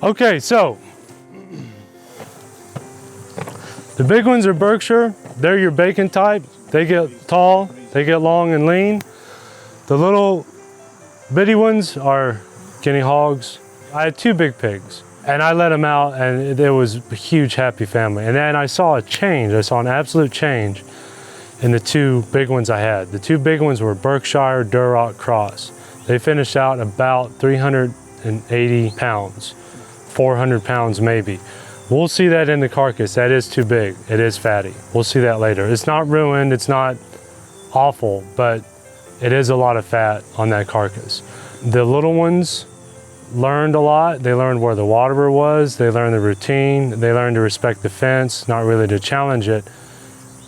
Okay, so the big ones are Berkshire. They're your bacon type. They get tall, they get long and lean. The little bitty ones are guinea hogs. I had 2 big pigs and I let them out and it was a huge happy family. And then I saw a change, I saw an absolute change in the 2 big ones I had. The 2 big ones were Berkshire Duroc Cross. They finished out about 380 pounds, 400 pounds maybe. We'll see that in the carcass. That is too big. It is fatty. We'll see that later. It's not ruined, it's not awful, but it is a lot of fat on that carcass. The little ones learned a lot. They learned where the waterer was. They learned the routine. They learned to respect the fence, not really to challenge it,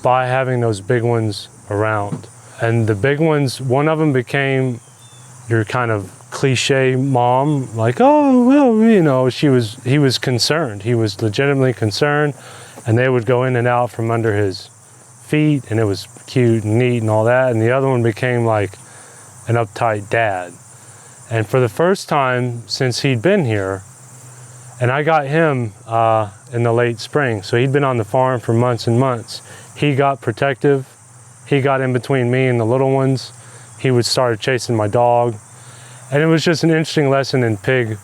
by having those big ones around. And the big ones, one of them became your kind of cliche mom, like, oh, well, you know, he was concerned. He was legitimately concerned, and they would go in and out from under his feet, and it was cute and neat and all that. And the other one became like an uptight dad. And for the first time since he'd been here, and I got him in the late spring, so he'd been on the farm for months and months. He got protective. He got in between me and the little ones. He would start chasing my dog. And it was just an interesting lesson in pig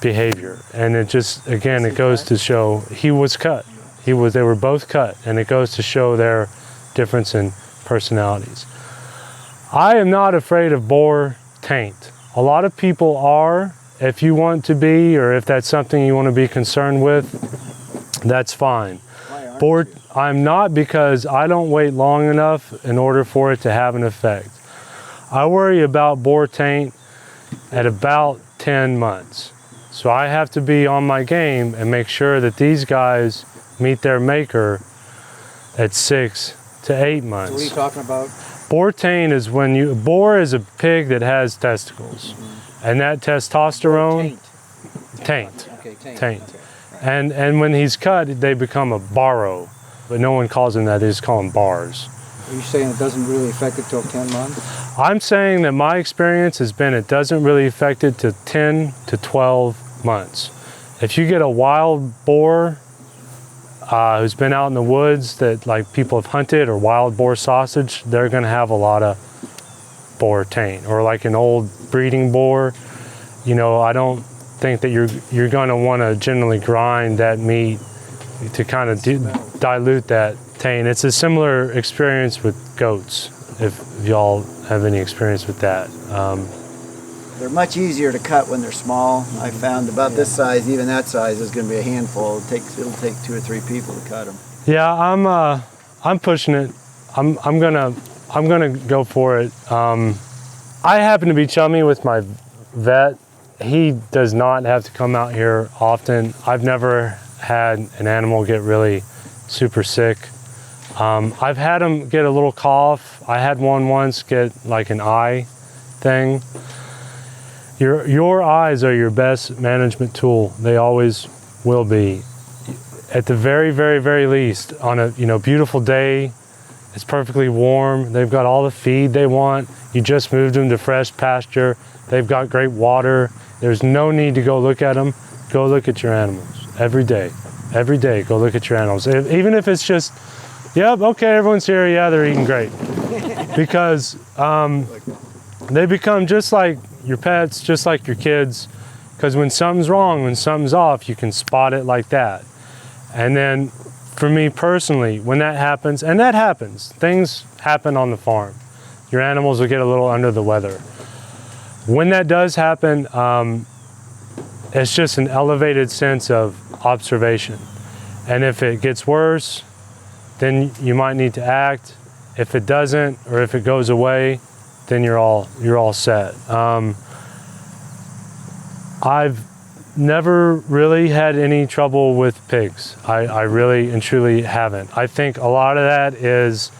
behavior. And it just, again, it goes to show he was cut. They were both cut, and it goes to show their difference in personalities. I am not afraid of boar taint. A lot of people are. If you want to be, or if that's something you want to be concerned with, that's fine. Boar, I'm not, because I don't wait long enough in order for it to have an effect. I worry about boar taint at about 10 months. So I have to be on my game and make sure that these guys meet their maker at 6 to 8 months. So what are you talking about? Boar taint is when boar is a pig that has testicles. And that testosterone, taint. Okay, Taint. Okay. And when he's cut, they become a barrow. But no one calls them that, they just call them bars. Are you saying it doesn't really affect it till 10 months? I'm saying that my experience has been it doesn't really affect it to 10 to 12 months. If you get a wild boar who's been out in the woods that like people have hunted, or wild boar sausage, they're gonna have a lot of boar taint. Or like an old breeding boar, you know, I don't think that you're gonna wanna generally grind that meat to kind of dilute that taint. It's a similar experience with goats, if y'all have any experience with that. They're much easier to cut when they're small. I found about this size, even that size is going to be a handful. It'll take 2 or 3 people to cut them. Yeah, I'm pushing it. I'm gonna go for it. I happen to be chummy with my vet. He does not have to come out here often. I've never had an animal get really super sick. I've had him get a little cough. I had one once get like an eye thing. Your eyes are your best management tool. They always will be. At the very, very, very least, on a beautiful day, it's perfectly warm. They've got all the feed they want. You just moved them to fresh pasture. They've got great water. There's no need to go look at them. Go look at your animals every day. Every day, go look at your animals. Even if it's just, yep, okay, everyone's here. Yeah, they're eating great. Because they become just like your pets, just like your kids. Because when something's wrong, when something's off, you can spot it like that. And then for me personally, when that happens, and that happens, things happen on the farm. Your animals will get a little under the weather. When that does happen, it's just an elevated sense of observation. And if it gets worse, then you might need to act. If it doesn't, or if it goes away, then you're all set. I've never really had any trouble with pigs. I really and truly haven't. I think a lot of that is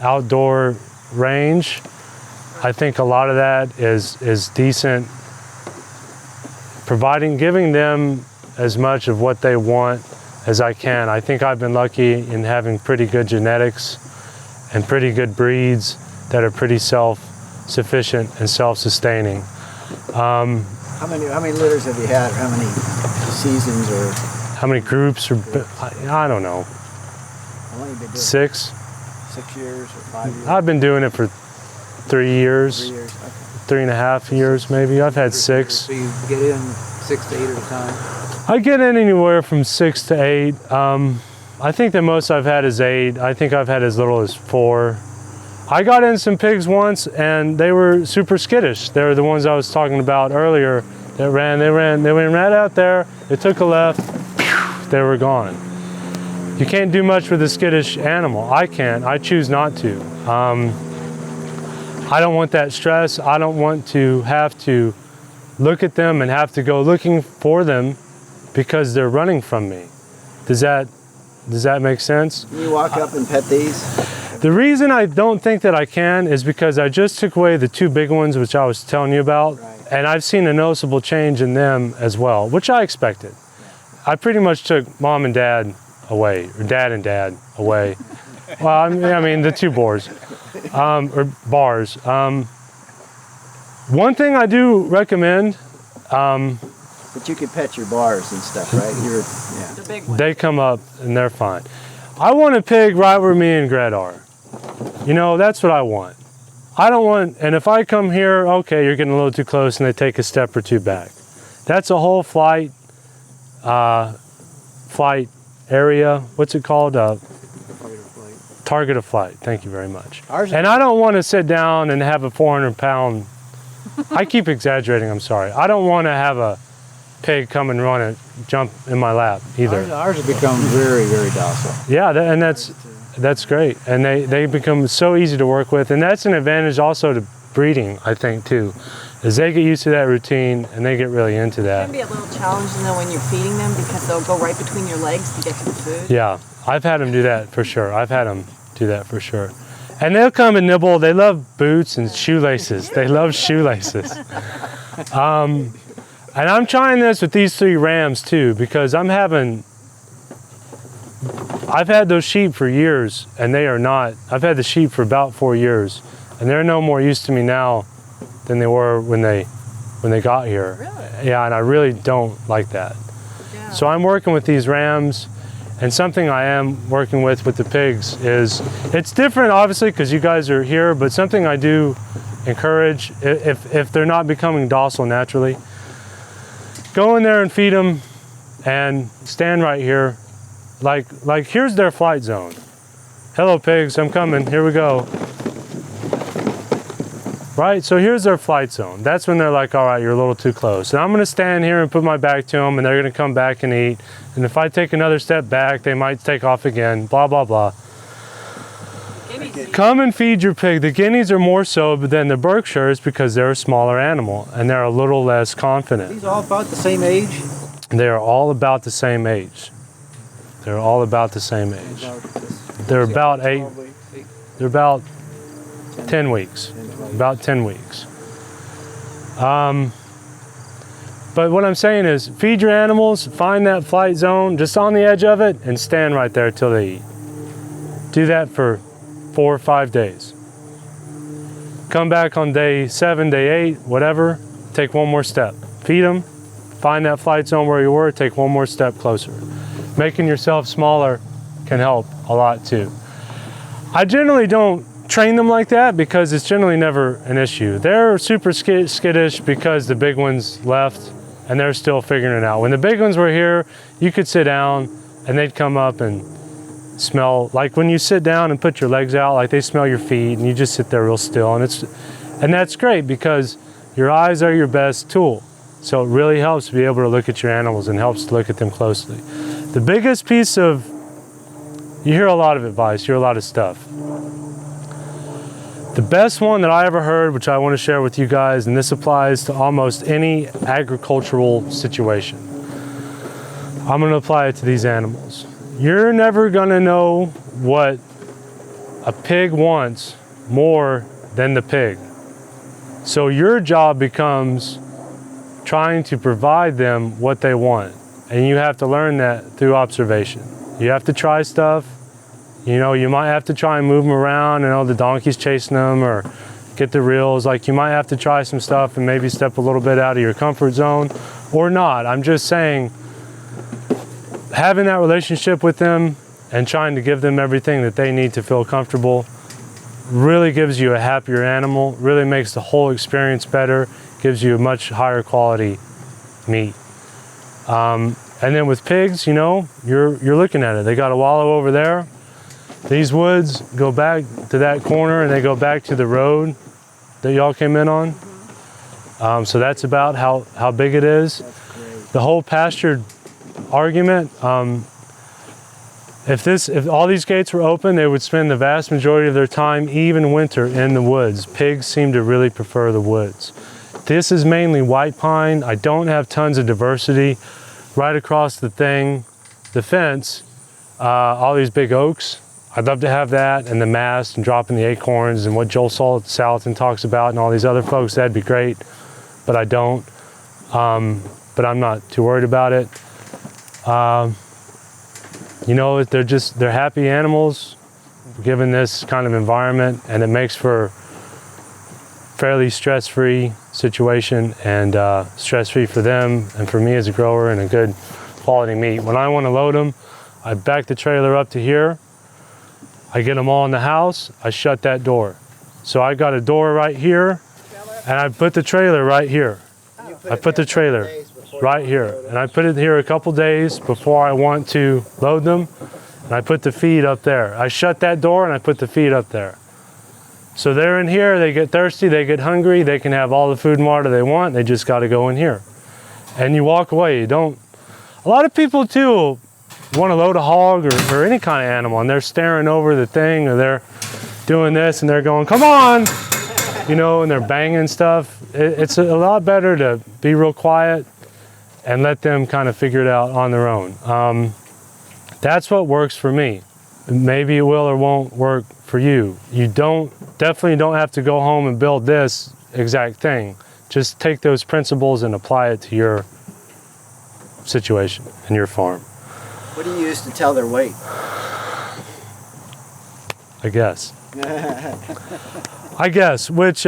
outdoor range. I think a lot of that is decent, giving them as much of what they want as I can. I think I've been lucky in having pretty good genetics and pretty good breeds that are pretty self-sufficient and self-sustaining. How many litters have you had, or how many seasons, or How many groups? Or I don't know. how long have you been doing 6. it? 6 years or 5 years? I've been doing it for 3 years, 3 years. Okay. 3.5 years maybe. I've had 6. So you get in 6 to 8 at a time? I get in anywhere from 6 to 8. I think the most I've had is 8. I think I've had as little as 4. I got in some pigs once and they were super skittish. They were the ones I was talking about earlier that they went right out there, they took a left, they were gone. You can't do much with a skittish animal. I can't, I choose not to. I don't want that stress. I don't want to have to look at them and have to go looking for them because they're running from me. Does that make sense? Can you walk up and pet these? The reason I don't think that I can is because I just took away the 2 big ones, which I was telling you about, Right. and I've seen a noticeable change in them as well, which I expected. I pretty much took mom and dad away, or dad and dad away. Well, I mean the 2 boars, or bars. One thing I do recommend, But you could pet your bars and stuff, right? Yeah. The big one. they come up and they're fine. I want a pig right where me and Gret are. You know, that's what I want. I don't want, and if I come here, okay, you're getting a little too close and they take a step or 2 back. That's a whole flight area. What's it called? Target of flight. Thank you very much. And I don't want to sit down and have a 400-pound, I keep exaggerating, I'm sorry. I don't want to have a pig come and run and jump in my lap either. Ours have become very, very docile. Yeah, and that's great. And they become so easy to work with. And that's an advantage also to breeding, I think, too, is they get used to that routine and they get really into It that. can be a little challenging though when you're feeding them because they'll go right between your legs to get to the food. Yeah, I've had them do that for sure. I've had them do that for sure. And they'll come and nibble. They love boots and shoelaces. They love shoelaces. And I'm trying this with these 3 rams too, because I've had those sheep for years and they are not, I've had the sheep for about 4 years and they're no more used to me now than they were when they got here. Really? Yeah, and I really don't like that. Yeah. So I'm working with these rams, and something I am working with the pigs is, it's different obviously because you guys are here, but something I do encourage, if they're not becoming docile naturally, go in there and feed them and stand right here. Like here's their flight zone. Hello pigs, I'm coming, here we go. Right, so here's their flight zone. That's when they're like, all right, you're a little too close. And I'm gonna stand here and put my back to them and they're gonna come back and eat. And if I take another step back, they might take off again, blah, blah, blah. Guineas. Come and feed your pig. The guineas are more so than the Berkshires because they're a smaller animal and they're a little less confident. These all about the same age? They are all about the same age. They're all about the same age. They're about 8, they're about 10 weeks. About 10 weeks. But what I'm saying is feed your animals, find that flight zone just on the edge of it and stand right there till they eat. Do that for 4 or 5 days. Come back on day 7, day 8, whatever, take one more step. Feed them, find that flight zone where you were, take one more step closer. Making yourself smaller can help a lot too. I generally don't train them like that because it's generally never an issue. They're super skittish because the big ones left and they're still figuring it out. When the big ones were here, you could sit down and they'd come up and smell, like when you sit down and put your legs out, like they smell your feet and you just sit there real still. And that's great because your eyes are your best tool. So it really helps to be able to look at your animals and helps to look at them closely. The biggest piece of, you hear a lot of advice, you hear a lot of stuff. The best one that I ever heard, which I want to share with you guys, and this applies to almost any agricultural situation. I'm going to apply it to these animals. You're never going to know what a pig wants more than the pig. So your job becomes trying to provide them what they want. And you have to learn that through observation. You have to try stuff. You know, you might have to try and move them around and the donkey's chasing them, or get the reels. Like you might have to try some stuff and maybe step a little bit out of your comfort zone or not. I'm just saying, having that relationship with them and trying to give them everything that they need to feel comfortable really gives you a happier animal, really makes the whole experience better, gives you a much higher quality meat. And then with pigs, you know, you're looking at it. They got a wallow over there. These woods go back to that corner and they go back to the road that y'all came in on. So that's about how big it is. The whole pastured argument, if all these gates were open, they would spend the vast majority of their time, even winter, in the woods. Pigs seem to really prefer the woods. This is mainly white pine. I don't have tons of diversity. Right across the fence, all these big oaks. I'd love to have that and the mast and dropping the acorns and what Joel Salatin talks about and all these other folks, that'd be great, but I don't. But I'm not too worried about it. You know, they're happy animals given this kind of environment, and it makes for fairly stress-free situation and stress-free for them and for me as a grower, and a good quality meat. When I want to load them, I back the trailer up to here. I get them all in the house. I shut that door. So I got a door right here, and I put the trailer right here. I put the trailer right here, and I put it here a couple days before I want to load them, and I put the feed up there. I shut that door and I put the feed up there. So they're in here, they get thirsty, they get hungry, they can have all the food and water they want, they just gotta go in here. And you walk away, you don't. A lot of people too want to load a hog or any kind of animal, and they're staring over the thing, or they're doing this and they're going, come on, you know, and they're banging stuff. It's a lot better to be real quiet and let them kind of figure it out on their own. That's what works for me. Maybe it will or won't work for you. You definitely don't have to go home and build this exact thing. Just take those principles and apply it to your situation and your farm. What do you use to tell their weight? I guess. Which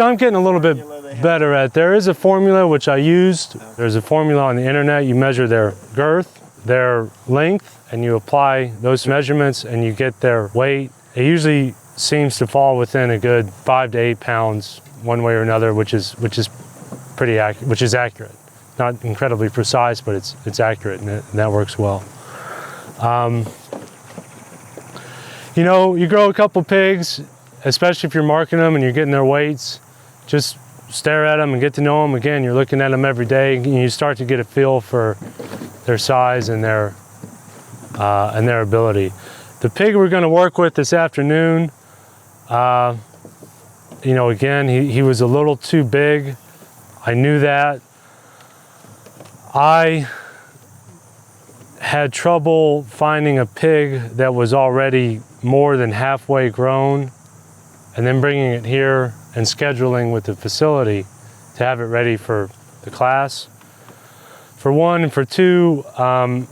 I'm getting a little bit better at. There is a formula which I used. There's a formula on the internet. You measure their girth, their length, and you apply those measurements and you get their weight. It usually seems to fall within a good 5 to 8 pounds one way or another, which is pretty accurate, which is accurate. Not incredibly precise, but it's accurate, and that works well. You know, you grow a couple pigs, especially if you're marking them and you're getting their weights, just stare at them and get to know them. Again, you're looking at them every day, and you start to get a feel for their size and their ability. The pig we're going to work with this afternoon, you know, again, he was a little too big. I knew that. I had trouble finding a pig that was already more than halfway grown, and then bringing it here and scheduling with the facility to have it ready for the class. For one, and for two, the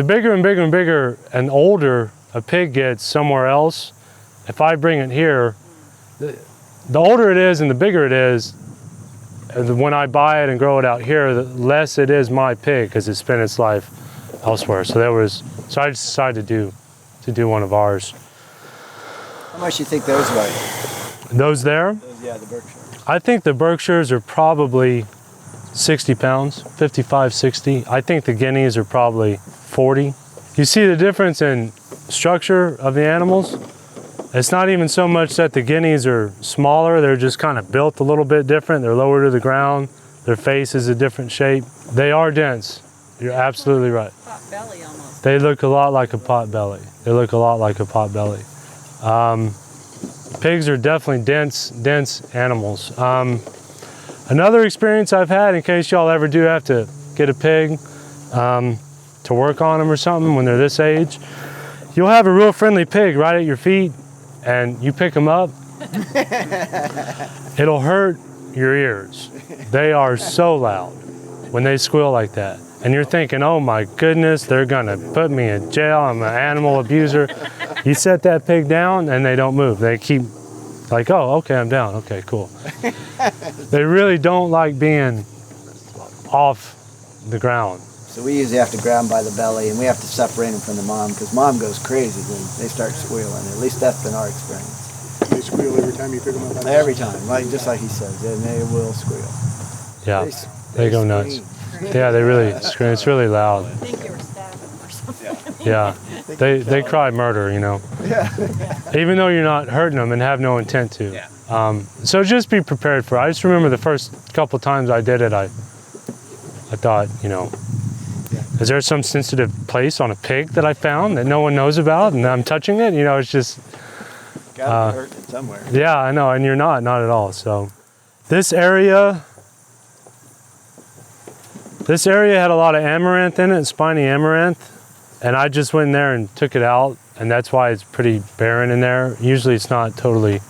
bigger and bigger and bigger and older a pig gets somewhere else, if I bring it here, the older it is and the bigger it is, when I buy it and grow it out here, the less it is my pig because it's spent its life elsewhere. So I just decided to do one of ours. How much do you think those weigh? Those there? Yeah, the Berkshire. I think the Berkshires are probably 60 pounds, 55, 60. I think the Guineas are probably 40. You see the difference in structure of the animals? It's not even so much that the Guineas are smaller, they're just kind of built a little bit different. They're lower to the ground, their face is a different shape. They are dense, you're absolutely right. Pot belly almost. They look a lot like a pot belly. Pigs are definitely dense animals. Another experience I've had, in case y'all ever do have to get a pig to work on them or something when they're this age, you'll have a real friendly pig right at your feet, and you pick them up, it'll hurt your ears. They are so loud when they squeal like that. And you're thinking, oh my goodness, they're gonna put me in jail, I'm an animal abuser. You set that pig down and they don't move. They keep like, oh, okay, I'm down, okay, cool. They really don't like being off the ground. So we usually have to grab them by the belly, and we have to separate them from the mom, because mom goes crazy when they start squealing. At least that's been our experience. They squeal every time you pick them up? Every time, like just like he says, and they will squeal. Yeah, they go nuts. Yeah, they really scream. It's really loud. I think they were stabbing or something. Yeah, they cry murder, you know. Yeah. Even though you're not hurting them and have no intent to. Yeah. So just be prepared for it. I just remember the first couple times I did it, I thought, you know, is there some sensitive place on a pig that I found that no one knows about and I'm touching it? You know, it's just... Gotta be hurting it somewhere. Yeah, I know, and you're not at all. So this area had a lot of amaranth in it, spiny amaranth, and I just went in there and took it out, and that's why it's pretty barren in there. Usually it's not totally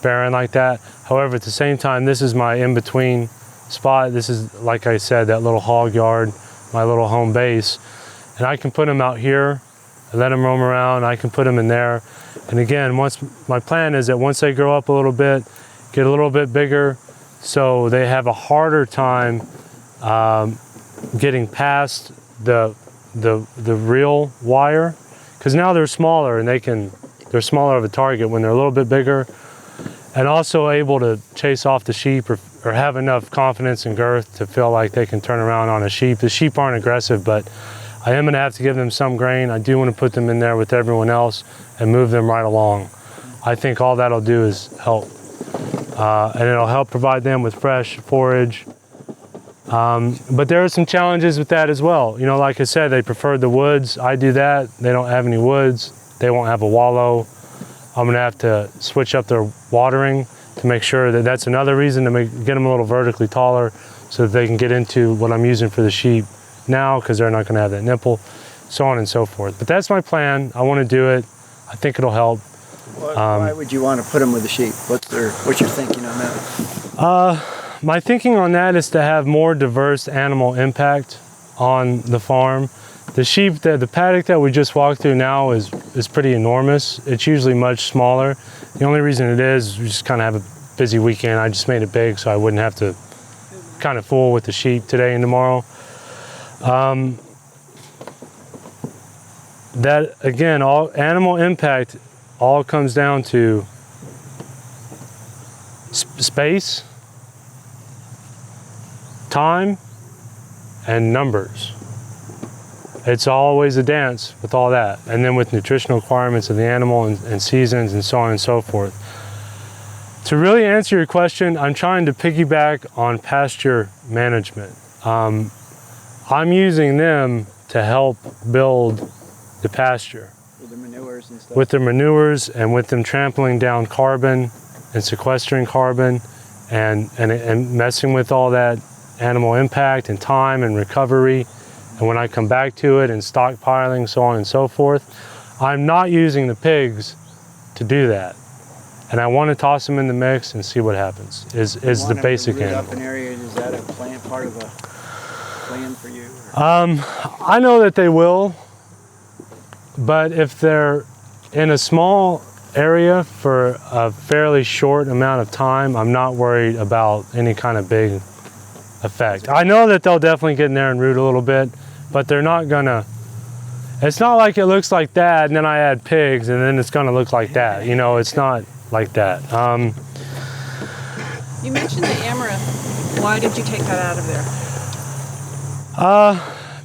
barren like that. However, at the same time, this is my in-between spot. This is, like I said, that little hog yard, my little home base, and I can put them out here and let them roam around. I can put them in there. And again, my plan is that once they grow up a little bit, get a little bit bigger, so they have a harder time getting past the real wire, because now they're smaller and they're smaller of a target when they're a little bit bigger, and also able to chase off the sheep or have enough confidence and girth to feel like they can turn around on a sheep. The sheep aren't aggressive, but I am going to have to give them some grain. I do want to put them in there with everyone else and move them right along. I think all that'll do is help. And it'll help provide them with fresh forage. But there are some challenges with that as well. You know, like I said, they prefer the woods. I do that. They don't have any woods. They won't have a wallow. I'm going to have to switch up their watering to make sure that that's another reason to get them a little vertically taller so that they can get into what I'm using for the sheep now, because they're not going to have that nipple, so on and so forth. But that's my plan. I want to do it. I think it'll help. Why would you want to put them with the sheep? What's your thinking on that? My thinking on that is to have more diverse animal impact on the farm. The sheep, the paddock that we just walked through now is pretty enormous. It's usually much smaller. The only reason it is we just kind of have a busy weekend. I just made it big so I wouldn't have to kind of fool with the sheep today and tomorrow. That again, all animal impact all comes down to space, time, and numbers. It's always a dance with all that, and then with nutritional requirements of the animal and seasons and so on and so forth. To really answer your question, I'm trying to piggyback on pasture management. I'm using them to help build the pasture. With the manures and stuff? With their manures and with them trampling down carbon and sequestering carbon and messing with all that animal impact and time and recovery. And when I come back to it and stockpiling, so on and so forth, I'm not using the pigs to do that. And I want to toss them in the mix and see what happens, is the basic animal. animal. Up an area, is that a plan, part of a plan for you? I know that they will, but if they're in a small area for a fairly short amount of time, I'm not worried about any kind of big effect. I know that they'll definitely get in there and root a little bit, but they're not gonna, it's not like it looks like that and then I add pigs and then it's gonna look like that. You know, it's not like that. You mentioned the amaranth. Why did you take that out of there?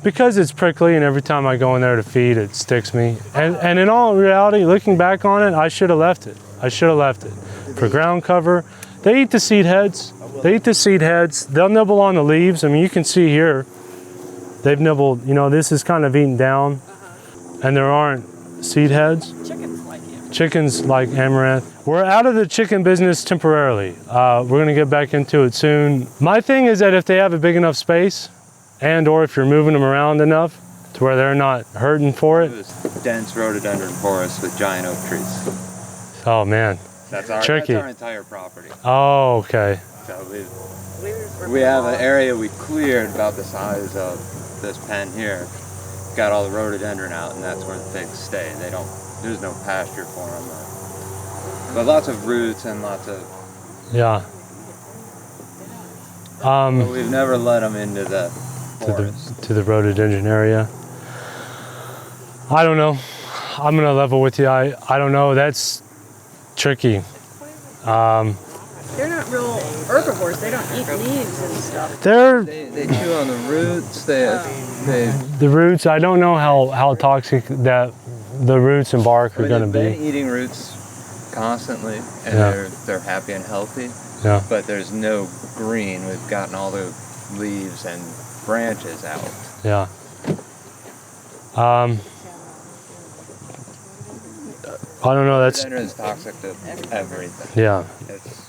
Because it's prickly and every time I go in there to feed, it sticks me. And in all reality, looking back on it, I should have left it. I should have left it. For ground cover, they eat the seed heads. They eat the seed heads. They'll nibble on the leaves. I mean, you can see here, they've nibbled, you know, this is kind of eaten down and there aren't seed heads. Chickens like it. Chickens like amaranth. We're out of the chicken business temporarily. We're gonna get back into it soon. My thing is that if they have a big enough space and or if you're moving them around enough to where they're not hurting for it. This dense rhododendron forest with giant oak trees. Oh man. That's our entire property. Oh, okay. So we have an area we cleared about the size of this pen here, got all the rhododendron out, and that's where the pigs stay. They don't. There's no pasture for them. But lots of roots and lots of. Yeah. But we've never let them into the forest. To the rhododendron area. I don't know. I'm gonna level with you. I don't know. That's tricky. They're not real herbivores. They don't eat leaves and stuff. They chew on the roots. The roots. I don't know how toxic that the roots and bark are gonna they've be. been eating roots constantly, and Yeah. they're happy and healthy. Yeah. But there's no green. We've gotten all the leaves and branches out. Yeah. I don't know. That's Rhododendron is toxic to everything. yeah. It's,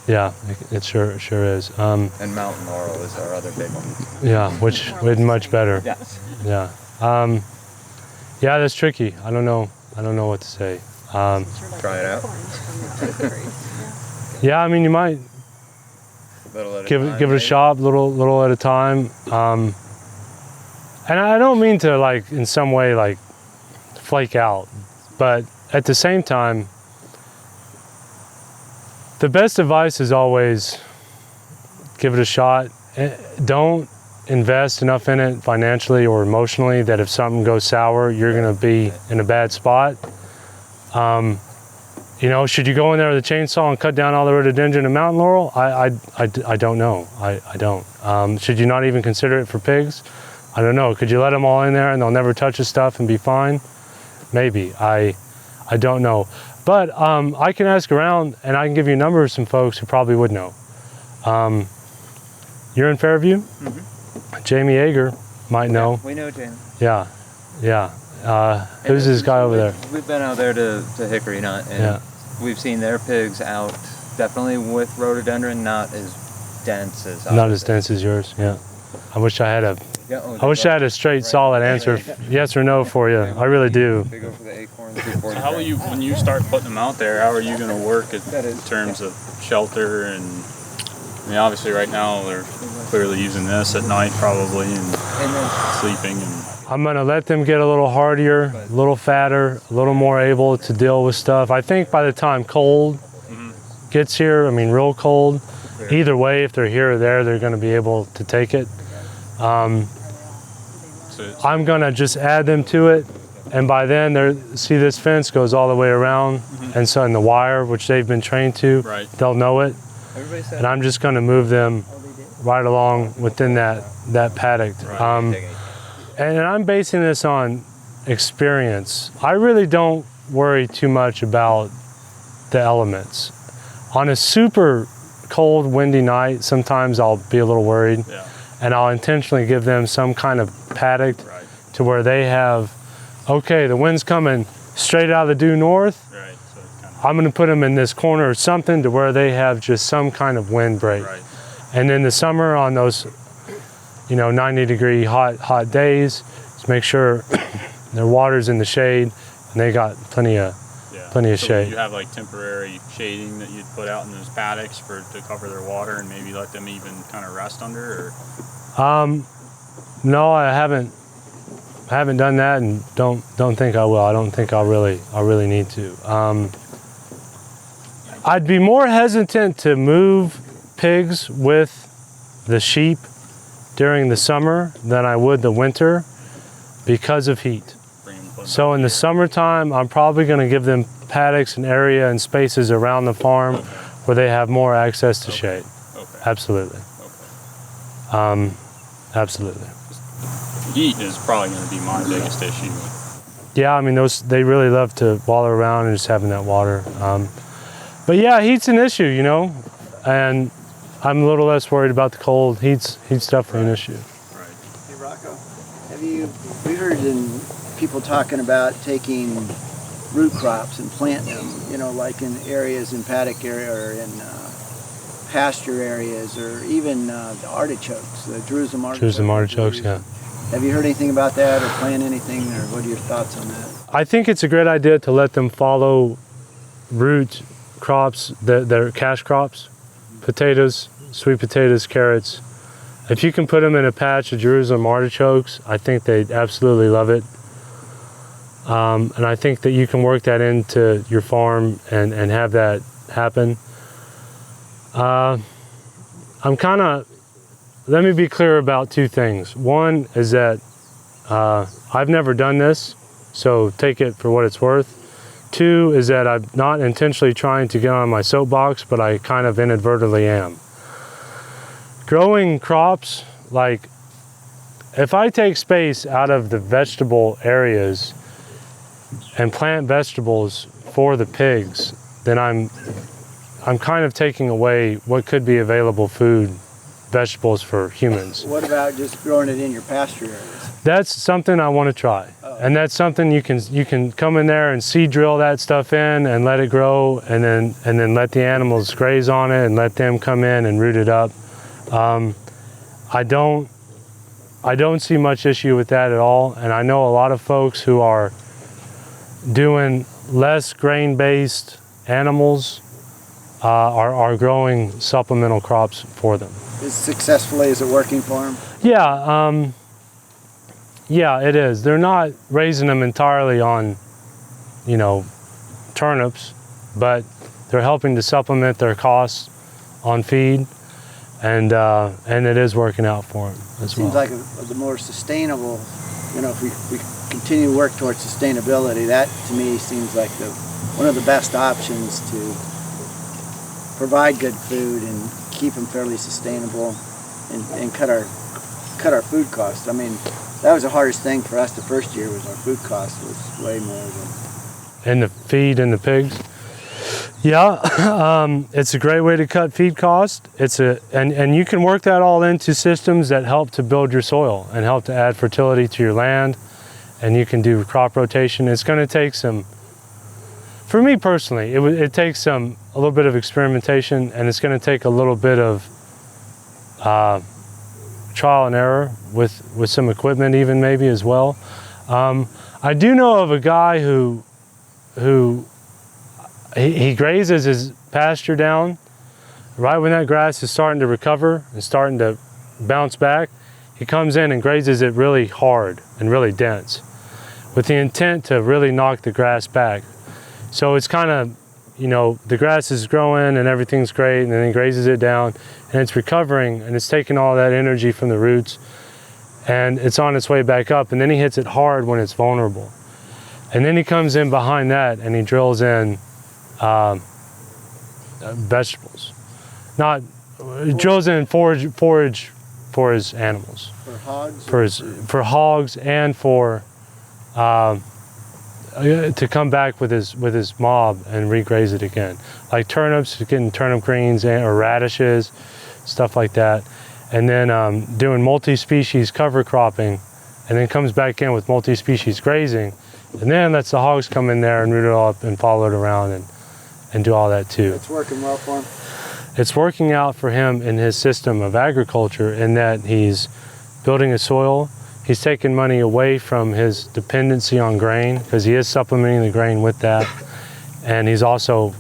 Yeah. It sure is. and mountain laurel is our other big one. Yeah. Which much better. Yes. Yeah. Yeah. That's tricky. I don't know what to say. Try it out. Yeah. I mean, you might Little at a give time, it a maybe. shot, little at a time. And I don't mean to like in some way like flake out, but at the same time, the best advice is always give it a shot. Don't invest enough in it financially or emotionally that if something goes sour, you're going to be in a bad spot. You know, should you go in there with a chainsaw and cut down all the rhododendron and mountain laurel? I don't know. I don't. Should you not even consider it for pigs? I don't know. Could you let them all in there and they'll never touch the stuff and be fine? Maybe. I don't know. But I can ask around and I can give you a number of some folks who probably would know. You're in Fairview? Mm-hmm. Jamie Yeager might know. We know Jamie. Yeah. Who's this guy over there? We've been out there to Hickory Nut, and we've seen their pigs out, definitely with rhododendron, not as dense as ours. Not as dense as yours, yeah. I wish I had a straight, solid answer, yes or no for you. I really do. They go for the acorns. So how will you, when you start putting them out there, how are you going to work in terms of shelter and, I mean, obviously right now they're clearly using this at night probably and sleeping and. I'm gonna let them get a little hardier, a little fatter, a little more able to deal with stuff. I think by the time cold gets here, I mean real cold, either way, if they're here or there, they're gonna be able to take it. I'm gonna just add them to it, and by then, see this fence goes all the way around, and so in the wire, which they've been trained to, they'll know it. And I'm just gonna move them right along within that paddock. And I'm basing this on experience. I really don't worry too much about the elements. On a super cold, windy night, sometimes I'll be a little worried. Yeah. And I'll intentionally give them some kind of paddock to where they have, okay, the wind's coming straight out of the due north. Right. So it's kind of, I'm gonna put them in this corner or something to where they have just some kind of wind break. right. And in the summer on those 90-degree hot days, just make sure their water's in the shade and they got plenty of So shade. you have like temporary shading that you'd put out in those paddocks to cover their water and maybe let them even kind of rest under, or? No, I haven't done that and don't think I will. I don't think I'll really need to. I'd be more hesitant to move pigs with the sheep during the summer than I would the winter because of heat. So in the summertime, I'm probably going to give them paddocks and area and spaces around the farm where they have more access to shade. Okay. Absolutely. Absolutely. Heat is probably going to be my biggest issue. Yeah, I mean, they really love to wallow around and just having that water. But yeah, heat's an issue, and I'm a little less worried about the cold. Heat's definitely an issue. Right. Hey Rocco, we heard in people talking about taking root crops and planting them, like in areas in paddock area or in pasture areas, or even the artichokes, the Jerusalem artichokes. Jerusalem artichokes, yeah. Have you heard anything about that or plant anything, or what are your thoughts on that? I think it's a great idea to let them follow root crops, their cash crops, potatoes, sweet potatoes, carrots, If you can put them in a patch of Jerusalem artichokes, I think they'd absolutely love it. And I think that you can work that into your farm and have that happen. Let me be clear about two things. One is that I've never done this, so take it for what it's worth. Two is that I'm not intentionally trying to get on my soapbox, but I kind of inadvertently am. Growing crops, like if I take space out of the vegetable areas and plant vegetables for the pigs, then I'm kind of taking away what could be available food, vegetables for humans. What about just growing it in your pasture areas? That's something I want to try. And that's something you can come in there and seed drill that stuff in and let it grow, and then let the animals graze on it and let them come in and root it up. I don't see much issue with that at all, and I know a lot of folks who are doing less grain-based animals are growing supplemental crops for them. Successfully, is it working for them? Yeah, yeah, it is. They're not raising them entirely on, turnips, but they're helping to supplement their costs on feed, and it is working out for them as well. Seems like the more sustainable, if we continue to work towards sustainability, that to me seems like one of the best options to provide good food and keep them fairly sustainable and cut our food costs. I mean, that was the hardest thing for us the first year, was our food cost was way more than... And the feed and the pigs? Yeah, it's a great way to cut feed costs. And you can work that all into systems that help to build your soil and help to add fertility to your land. And you can do crop rotation. It's going to take some, for me personally, it takes a little bit of experimentation, and it's going to take a little bit of trial and error with some equipment even maybe as well. I do know of a guy who grazes his pasture down right when that grass is starting to recover and starting to bounce back. He comes in and grazes it really hard and really dense with the intent to really knock the grass back. So it's kind of, the grass is growing and everything's great, and then he grazes it down and it's recovering, and it's taking all that energy from the roots and it's on its way back up, and then he hits it hard when it's vulnerable. And then he comes in behind that and he drills in vegetables. He drills in forage for his animals. For hogs? For hogs, and for to come back with his mob and regraze it again. Like turnips, getting turnip greens or radishes, stuff like that. And then doing multi-species cover cropping, and then comes back in with multi-species grazing, and then lets the hogs come in there and root it all up and follow it around and do all that too. It's working well for him? It's working out for him in his system of agriculture, in that he's building a soil. He's taking money away from his dependency on grain, because he is supplementing the grain with that. And he's also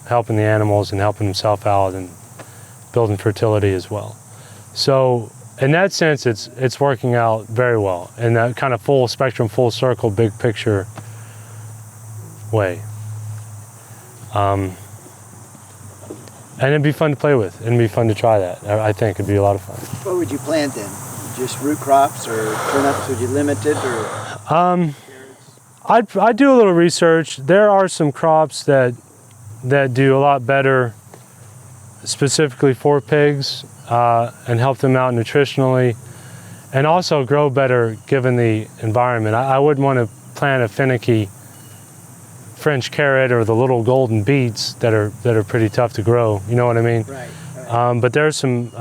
helping the animals and helping himself out and building fertility as well. So in that sense, it's working out very well in that kind of full spectrum, full circle, big picture way. And it'd be fun to play with, and it'd be fun to try that. I think it'd be a lot of fun. What would you plant then? Just root crops or turnips? Would you limit it, or? I'd do a little research. There are some crops that do a lot better specifically for pigs and help them out nutritionally, and also grow better given the environment. I wouldn't want to plant a finicky French carrot or the little golden beets that are pretty tough to grow. You know what I mean? Right. But there's some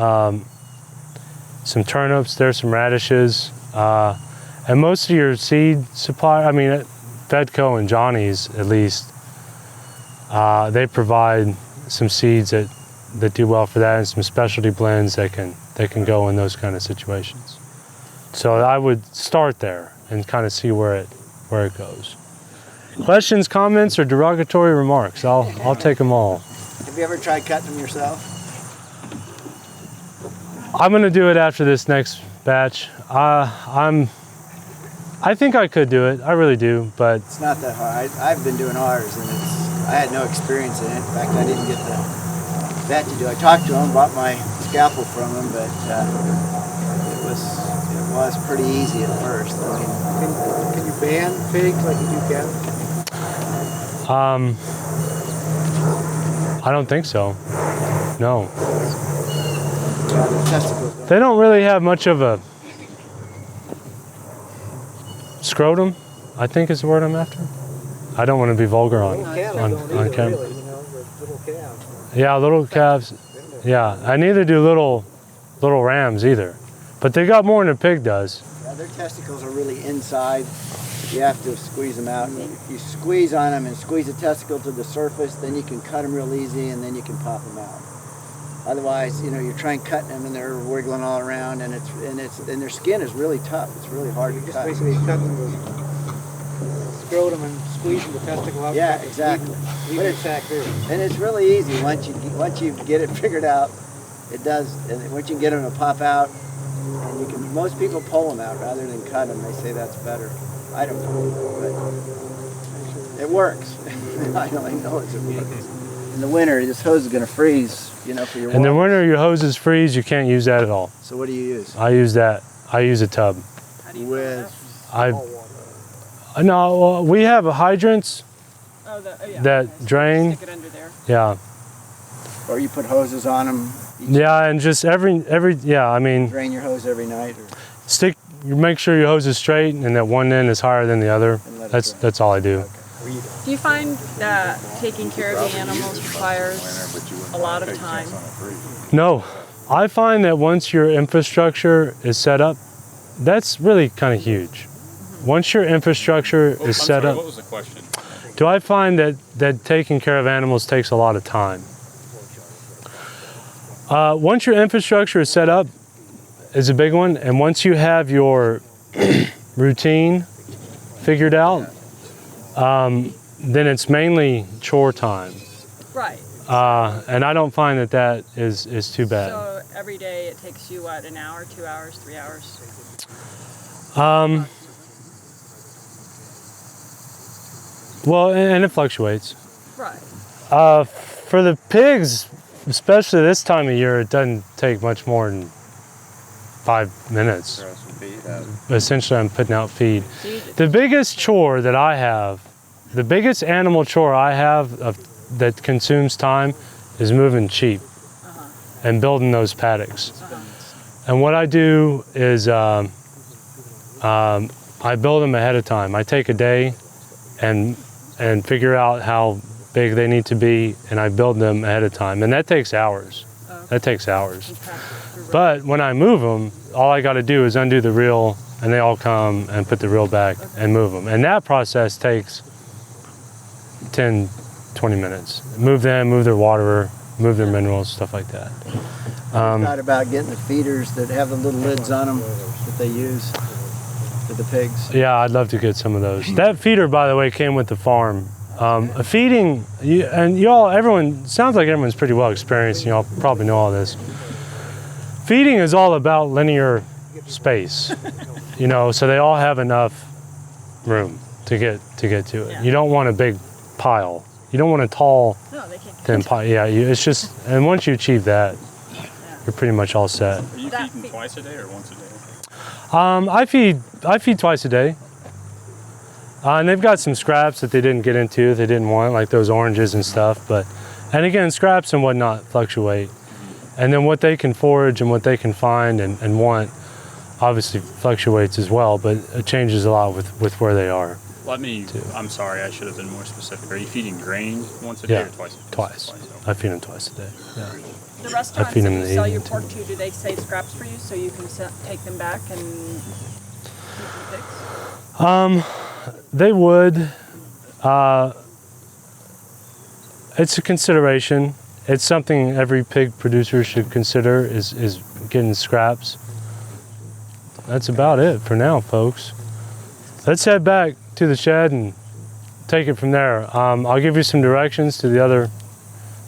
turnips, there's some radishes, and most of your seed supply, I mean, Fedco and Johnny's at least, they provide some seeds that do well for that, and some specialty blends that can go in those kind of situations. So I would start there and kind of see where it goes. Questions, comments, or derogatory remarks? I'll take them all. Have you ever tried cutting them yourself? I'm gonna do it after this next batch. I think I could do it. I really do, but It's not that hard. I've been doing ours, and I had no experience in it. In fact, I didn't get the vet to do it. I talked to him, bought my scalpel from him, but it was pretty easy at first. I mean, Can you ban pigs like you do cattle? I don't think so. No. the testicles don't. They don't really have much of a scrotum, I think is the word I'm after. I don't want to be vulgar on Cattle on, don't on either, camera. really, you know, the little calves. Yeah, little calves. Yeah, I neither do little rams either, but they got more than a pig does. Yeah, their testicles are really inside. You have to squeeze them out. You squeeze on them and squeeze the testicle to the surface, then you can cut them real easy, and then you can pop them out. Otherwise, you know, you're trying cutting them and they're wiggling all around, and their skin is really tough. It's really hard to Just cut. basically cut them with scrotum and squeezing the testicle out. Yeah, exactly. Leave the sack there. And it's really easy once you get it figured out. It does, and once you get them to pop out, and you can. Most people pull them out rather than cut them. They say that's better. I don't know, but it works. I know it works. In the winter, this hose is going to freeze, you know, for your In the water. winter, your hoses freeze. You can't use that at all. So what do you use? I use that. I use a tub. How do you fill it up? No, well, we have hydrants Yeah. that okay, so drain. Stick it under there. Yeah, Or you put hoses on them. yeah, and just every yeah. I mean, Drain your hose every night, or you make sure your hose is straight and that one end is higher than the other. And let it That's drain. that's all I do. Do you find that taking care of the animals requires a lot of time? No, I find that once your infrastructure is set up, that's really kind of huge. Once your infrastructure is set up, What was the question? do I find that taking care of animals takes a lot of time? Once your infrastructure is set up is a big one, and once you have your routine figured out, then it's mainly chore time. Right. And I don't find that is too bad. So every day it takes you what, an hour, 2 hours, 3 hours? Well, and it fluctuates. Right. For the pigs, especially this time of year, it doesn't take much more than 5 minutes. Throw some feed out. Essentially, I'm putting out feed. So you, The biggest chore that I have, the biggest animal chore I have that consumes time is moving sheep and building those paddocks. And what I do is I build them ahead of time. I take a day and figure out how big they need to be, and I build them ahead of time. And that takes hours. That takes hours. But when I move them, all I got to do is undo the reel, and they all come and put the reel back and move them. And that process takes 10, 20 minutes. Move them, move their water, move their minerals, stuff like that. thought about getting the feeders that have the little lids on them that they use for the pigs. Yeah, I'd love to get some of those. That feeder, by the way, came with the farm. A feeding, everyone, sounds like everyone's pretty well experienced. You all probably know all this. Feeding is all about linear space, so they all have enough room to get to it. Yeah. You don't want a big pile. You don't want a tall, no, they can't. thin pile. Yeah, it's just, and once you achieve that, you're pretty much all set. Are you That feeding feed- twice a day or once a day? I feed twice a day. And they've got some scraps that they didn't get into, they didn't want, like those oranges and stuff. And again, scraps and whatnot fluctuate. And then what they can forage and what they can find and want obviously fluctuates as well, but it changes a lot with where they are. I'm sorry, I should have been more specific. Are you feeding grain once a day Yeah, or twice a day? twice. I feed them twice a day. Yeah. The restaurants feed that them you in the sell your evening, pork to, do they save scraps for you so you can take them back and keep the pigs? They would. It's a consideration. It's something every pig producer should consider is getting scraps. That's about it for now, folks. Let's head back to the shed and take it from there. I'll give you some directions to the other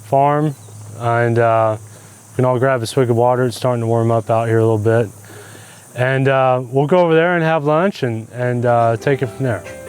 farm, and We can all grab a swig of water. It's starting to warm up out here a little bit. And we'll go over there and have lunch and take it from there.